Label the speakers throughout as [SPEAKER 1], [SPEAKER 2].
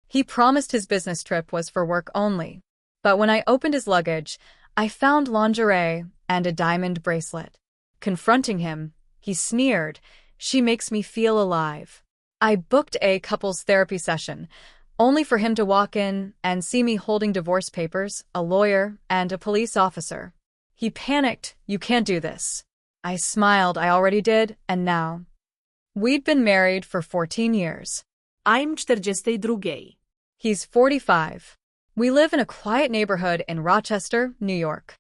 [SPEAKER 1] He promised his business trip was for work only. But when I opened his luggage, I found lingerie and a diamond bracelet. Confronting him, he sneered, "She makes me feel alive." I booked a couples therapy session, only for him to walk in and see me holding divorce papers, a lawyer, and a police officer. He panicked, "You can't do this." I smiled, I already did, and now. We'd been married for 14 years.
[SPEAKER 2] I'm 42.
[SPEAKER 1] He's 45. We live in a quiet neighborhood in Rochester, New York.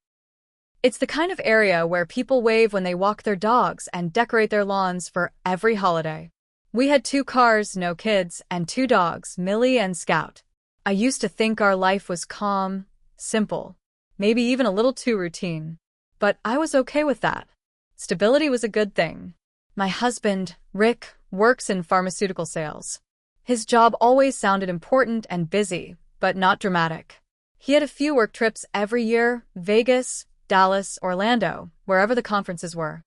[SPEAKER 1] It's the kind of area where people wave when they walk their dogs and decorate their lawns for every holiday. We had 2 cars, no kids, and 2 dogs, Millie and Scout. I used to think our life was calm, simple, maybe even a little too routine. But I was okay with that. Stability was a good thing. My husband, Rick, works in pharmaceutical sales. His job always sounded important and busy, but not dramatic. He had a few work trips every year, Vegas, Dallas, Orlando, wherever the conferences were.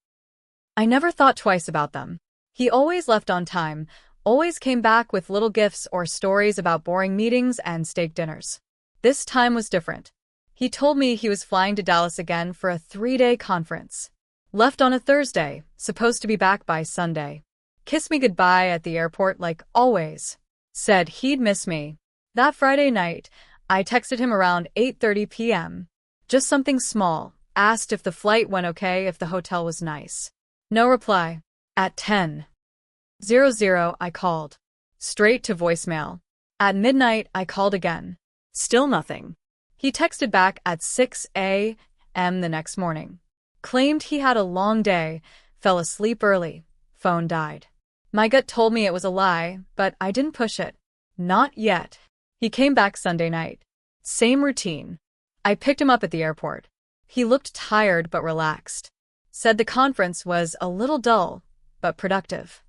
[SPEAKER 1] I never thought twice about them. He always left on time, always came back with little gifts or stories about boring meetings and steak dinners. This time was different. He told me he was flying to Dallas again for a 3-day conference. Left on a Thursday, supposed to be back by Sunday. Kissed me goodbye at the airport like always. Said he'd miss me. That Friday night, I texted him around 8:30 p.m. Just something small. Asked if the flight went okay, if the hotel was nice. No reply. At 10:00, I called. Straight to voicemail. At midnight, I called again. Still nothing. He texted back at 6 a.m. the next morning. Claimed he had a long day, fell asleep early. Phone died. My gut told me it was a lie, but I didn't push it. Not yet. He came back Sunday night. Same routine. I picked him up at the airport. He looked tired but relaxed. Said the conference was a little dull, but productive.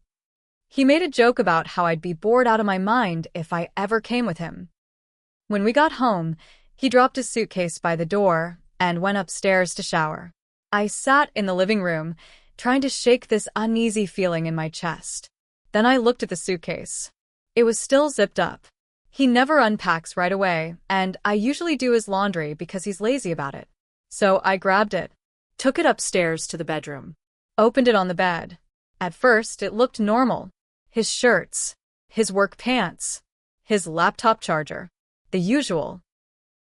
[SPEAKER 1] He made a joke about how I'd be bored out of my mind if I ever came with him. When we got home, he dropped his suitcase by the door and went upstairs to shower. I sat in the living room, trying to shake this uneasy feeling in my chest. Then I looked at the suitcase. It was still zipped up. He never unpacks right away, and I usually do his laundry because he's lazy about it. So I grabbed it, took it upstairs to the bedroom, opened it on the bed. At first, it looked normal. His shirts, his work pants, his laptop charger, the usual.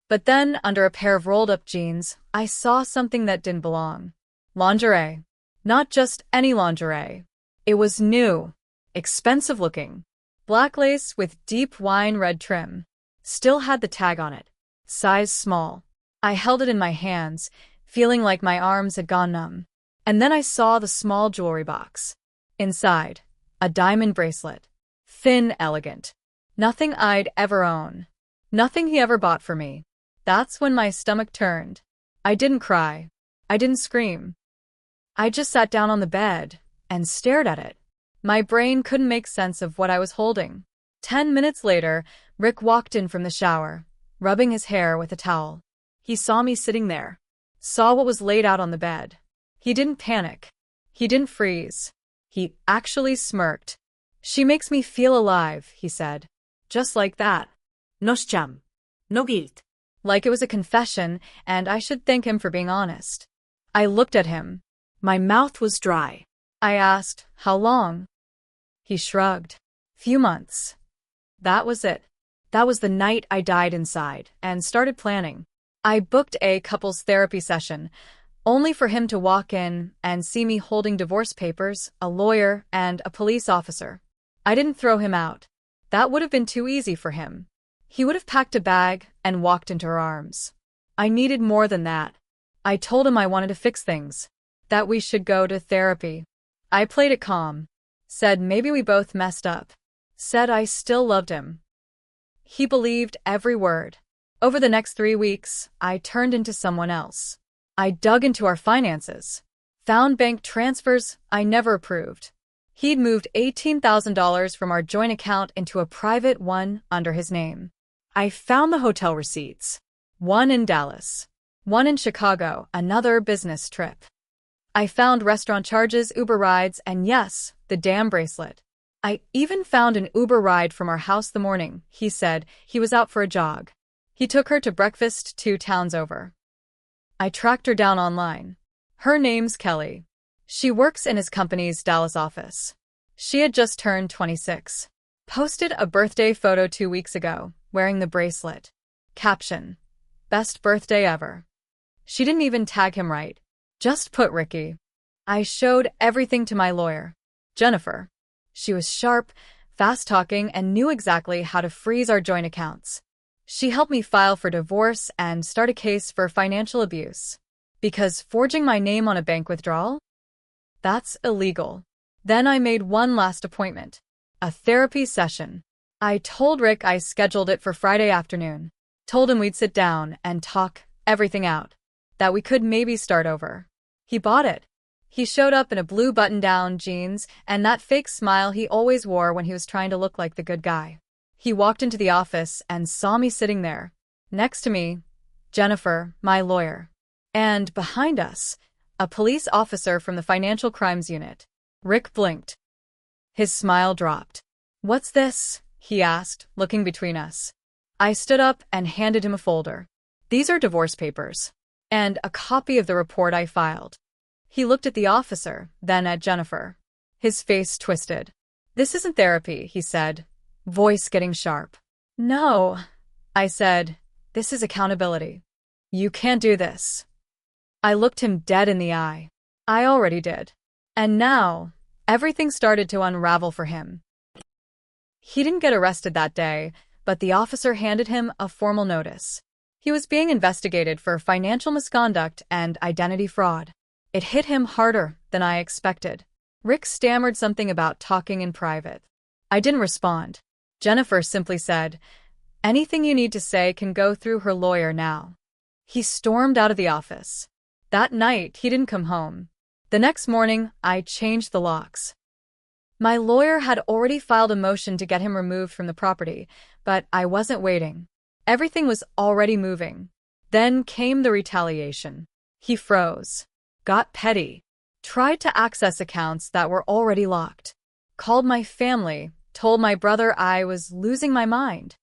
[SPEAKER 1] But then, under a pair of rolled-up jeans, I saw something that didn't belong. Lingerie. Not just any lingerie. It was new, expensive-looking. Black lace with deep wine red trim. Still had the tag on it. Size small. I held it in my hands, feeling like my arms had gone numb. And then I saw the small jewelry box. Inside, a diamond bracelet. Thin, elegant. Nothing I'd ever own. Nothing he ever bought for me. That's when my stomach turned. I didn't cry. I didn't scream. I just sat down on the bed and stared at it. My brain couldn't make sense of what I was holding. 10 minutes later, Rick walked in from the shower, rubbing his hair with a towel. He saw me sitting there, saw what was laid out on the bed. He didn't panic. He didn't freeze. He actually smirked. "She makes me feel alive," he said. Just like that.
[SPEAKER 2] No shame. No guilt.
[SPEAKER 1] Like it was a confession, and I should thank him for being honest. I looked at him.
[SPEAKER 2] My mouth was dry.
[SPEAKER 1] I asked, "How long?" He shrugged. "Few months." That was it. That was the night I died inside and started planning. I booked a couples therapy session, only for him to walk in and see me holding divorce papers, a lawyer, and a police officer. I didn't throw him out. That would have been too easy for him. He would have packed a bag and walked into her arms. I needed more than that. I told him I wanted to fix things, that we should go to therapy. I played it calm, said maybe we both messed up, said I still loved him. He believed every word. Over the next 3 weeks, I turned into someone else. I dug into our finances, found bank transfers I never approved. He'd moved $18,000 from our joint account into a private one under his name. I found the hotel receipts. One in Dallas, one in Chicago, another business trip. I found restaurant charges, Uber rides, and yes, the damn bracelet. I even found an Uber ride from our house the morning he said he was out for a jog. He took her to breakfast 2 towns over. I tracked her down online. Her name's Kelly. She works in his company's Dallas office. She had just turned 26. Posted a birthday photo 2 weeks ago, wearing the bracelet. Caption: best birthday ever. She didn't even tag him right. Just put Ricky. I showed everything to my lawyer, Jennifer. She was sharp, fast-talking, and knew exactly how to freeze our joint accounts. She helped me file for divorce and start a case for financial abuse. Because forging my name on a bank withdrawal? That's illegal. Then I made one last appointment. A therapy session. I told Rick I scheduled it for Friday afternoon. Told him we'd sit down and talk everything out. That we could maybe start over. He bought it. He showed up in a blue button-down jeans and that fake smile he always wore when he was trying to look like the good guy. He walked into the office and saw me sitting there. Next to me, Jennifer, my lawyer. And behind us, a police officer from the Financial Crimes Unit. Rick blinked. His smile dropped. "What's this?" he asked, looking between us. I stood up and handed him a folder. "These are divorce papers. And a copy of the report I filed." He looked at the officer, then at Jennifer. His face twisted. "This isn't therapy," he said, voice getting sharp. "No," I said, "this is accountability. You can't do this." I looked him dead in the eye. I already did. And now, everything started to unravel for him. He didn't get arrested that day, but the officer handed him a formal notice. He was being investigated for financial misconduct and identity fraud. It hit him harder than I expected. Rick stammered something about talking in private. I didn't respond. Jennifer simply said, "Anything you need to say can go through her lawyer now." He stormed out of the office. That night, he didn't come home. The next morning, I changed the locks. My lawyer had already filed a motion to get him removed from the property, but I wasn't waiting. Everything was already moving. Then came the retaliation. He froze, got petty, tried to access accounts that were already locked, called my family, told my brother I was losing my mind,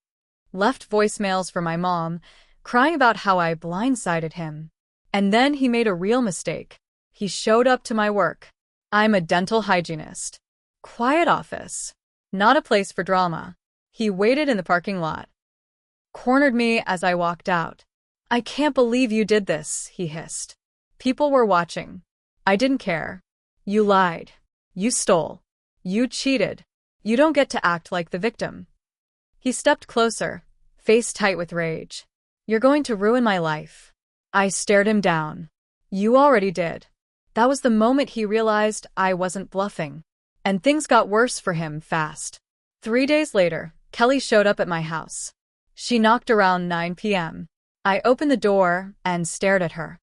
[SPEAKER 1] left voicemails for my mom, crying about how I blindsided him. And then he made a real mistake. He showed up to my work. I'm a dental hygienist. Quiet office. Not a place for drama. He waited in the parking lot. Cornered me as I walked out. "I can't believe you did this," he hissed. "People were watching. I didn't care. You lied. You stole. You cheated. You don't get to act like the victim." He stepped closer, face tight with rage. "You're going to ruin my life." I stared him down. "You already did." That was the moment he realized I wasn't bluffing. And things got worse for him fast. 3 days later, Kelly showed up at my house. She knocked around 9 p.m. I opened the door and stared at her.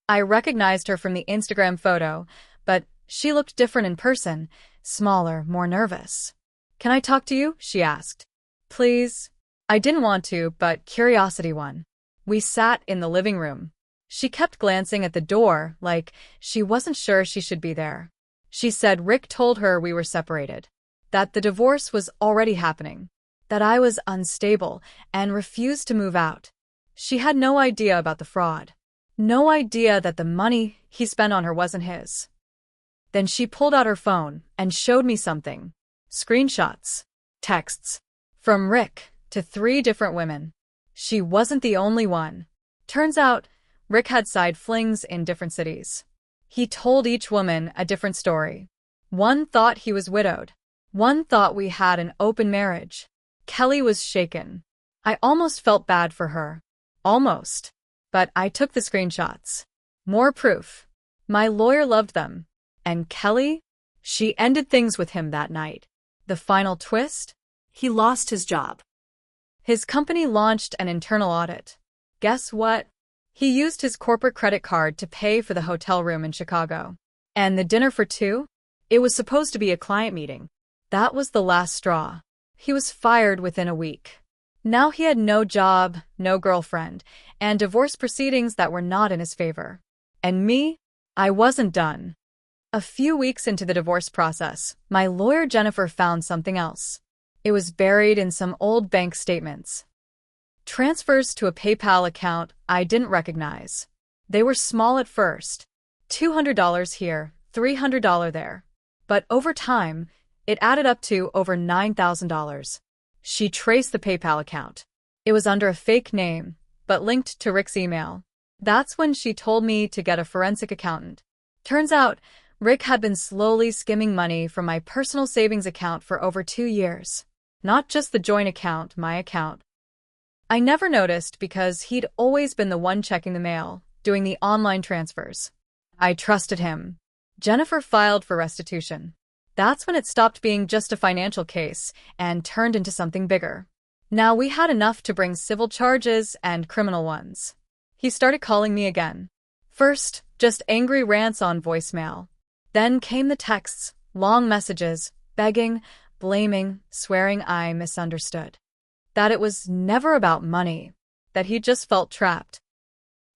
[SPEAKER 1] I recognized her from the Instagram photo, but she looked different in person, smaller, more nervous. "Can I talk to you?" she asked. "Please." I didn't want to, but curiosity won. We sat in the living room. She kept glancing at the door like she wasn't sure she should be there. She said Rick told her we were separated, that the divorce was already happening, that I was unstable and refused to move out. She had no idea about the fraud. No idea that the money he spent on her wasn't his. Then she pulled out her phone and showed me something. Screenshots. Texts. From Rick to 3 different women. She wasn't the only one. Turns out, Rick had side flings in different cities. He told each woman a different story. One thought he was widowed. One thought we had an open marriage. Kelly was shaken. I almost felt bad for her. Almost. But I took the screenshots. More proof. My lawyer loved them. And Kelly? She ended things with him that night. The final twist?
[SPEAKER 2] He lost his job.
[SPEAKER 1] His company launched an internal audit. Guess what? He used his corporate credit card to pay for the hotel room in Chicago. And the dinner for 2? It was supposed to be a client meeting. That was the last straw. He was fired within a week. Now he had no job, no girlfriend, and divorce proceedings that were not in his favor. And me? I wasn't done. A few weeks into the divorce process, my lawyer Jennifer found something else. It was buried in some old bank statements. Transfers to a PayPal account I didn't recognize. They were small at first. $200 here, $300 there. But over time, it added up to over $9,000. She traced the PayPal account. It was under a fake name, but linked to Rick's email. That's when she told me to get a forensic accountant. Turns out, Rick had been slowly skimming money from my personal savings account for over 2 years. Not just the joint account, my account. I never noticed because he'd always been the one checking the mail, doing the online transfers. I trusted him. Jennifer filed for restitution. That's when it stopped being just a financial case and turned into something bigger. Now we had enough to bring civil charges and criminal ones. He started calling me again. First, just angry rants on voicemail. Then came the texts, long messages, begging, blaming, swearing I misunderstood. That it was never about money, that he just felt trapped.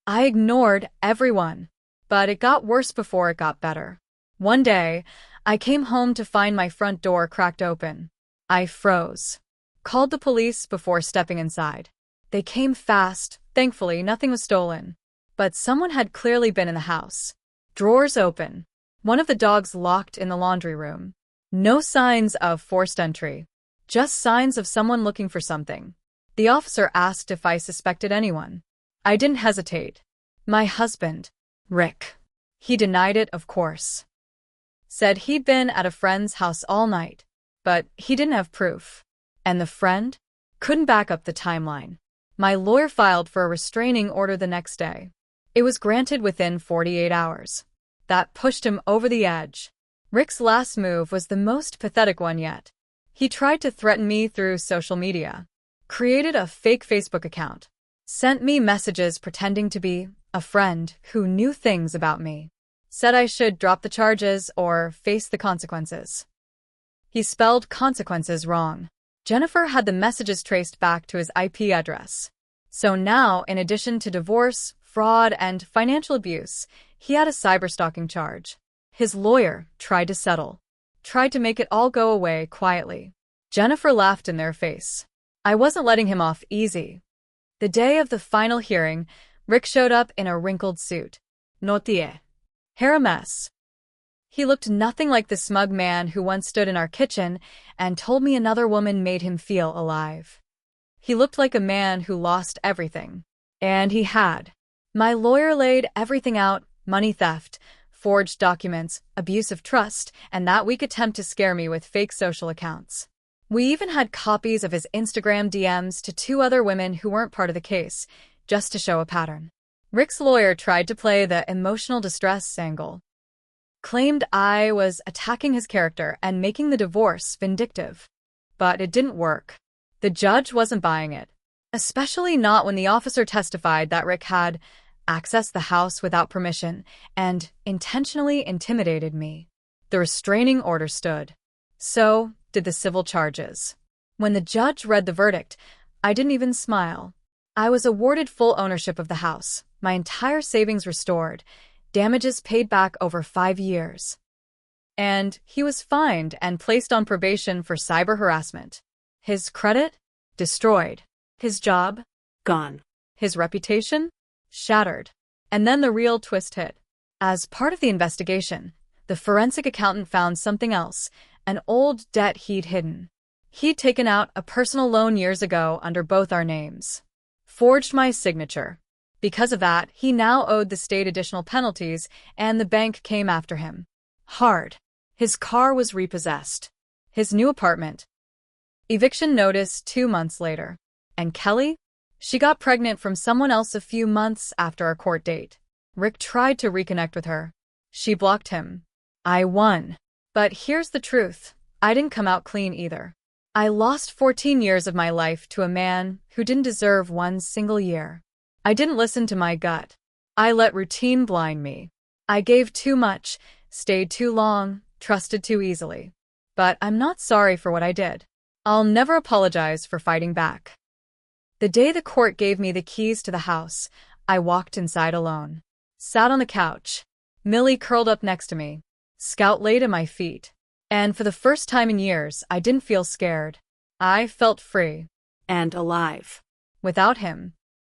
[SPEAKER 1] I ignored everyone, but it got worse before it got better. One day, I came home to find my front door cracked open. I froze. Called the police before stepping inside. They came fast. Thankfully, nothing was stolen. But someone had clearly been in the house. Drawers open. One of the dogs locked in the laundry room. No signs of forced entry. Just signs of someone looking for something. The officer asked if I suspected anyone. I didn't hesitate. My husband, Rick. He denied it, of course. Said he'd been at a friend's house all night, but he didn't have proof. And the friend? Couldn't back up the timeline. My lawyer filed for a restraining order the next day. It was granted within 48 hours. That pushed him over the edge. Rick's last move was the most pathetic one yet. He tried to threaten me through social media. Created a fake Facebook account. Sent me messages pretending to be a friend who knew things about me. Said I should drop the charges or face the consequences. He spelled consequences wrong. Jennifer had the messages traced back to his IP address. So now, in addition to divorce, fraud, and financial abuse, he had a cyberstalking charge. His lawyer tried to settle. Tried to make it all go away quietly. Jennifer laughed in their face. I wasn't letting him off easy. The day of the final hearing, Rick showed up in a wrinkled suit. Notie. Hair a mess. He looked nothing like the smug man who once stood in our kitchen and told me another woman made him feel alive. He looked like a man who lost everything. And he had. My lawyer laid everything out, money theft, forged documents, abuse of trust, and that weak attempt to scare me with fake social accounts. We even had copies of his Instagram DMs to 2 other women who weren't part of the case, just to show a pattern. Rick's lawyer tried to play the emotional distress angle. Claimed I was attacking his character and making the divorce vindictive. But it didn't work. The judge wasn't buying it. Especially not when the officer testified that Rick had accessed the house without permission and intentionally intimidated me. The restraining order stood. So did the civil charges. When the judge read the verdict, I didn't even smile. I was awarded full ownership of the house, my entire savings restored, damages paid back over 5 years. And he was fined and placed on probation for cyber harassment. His credit? Destroyed. His job?
[SPEAKER 2] Gone.
[SPEAKER 1] His reputation? Shattered. And then the real twist hit. As part of the investigation, the forensic accountant found something else, an old debt he'd hidden. He'd taken out a personal loan years ago under both our names. Forged my signature. Because of that, he now owed the state additional penalties, and the bank came after him. Hard. His car was repossessed. His new apartment. Eviction notice 2 months later. And Kelly? She got pregnant from someone else a few months after our court date. Rick tried to reconnect with her. She blocked him. I won. But here's the truth. I didn't come out clean either. I lost 14 years of my life to a man who didn't deserve 1 single year. I didn't listen to my gut. I let routine blind me. I gave too much, stayed too long, trusted too easily. But I'm not sorry for what I did. I'll never apologize for fighting back. The day the court gave me the keys to the house, I walked inside alone. Sat on the couch. Millie curled up next to me. Scout laid at my feet. And for the first time in years, I didn't feel scared. I felt free.
[SPEAKER 2] And alive.
[SPEAKER 1] Without him,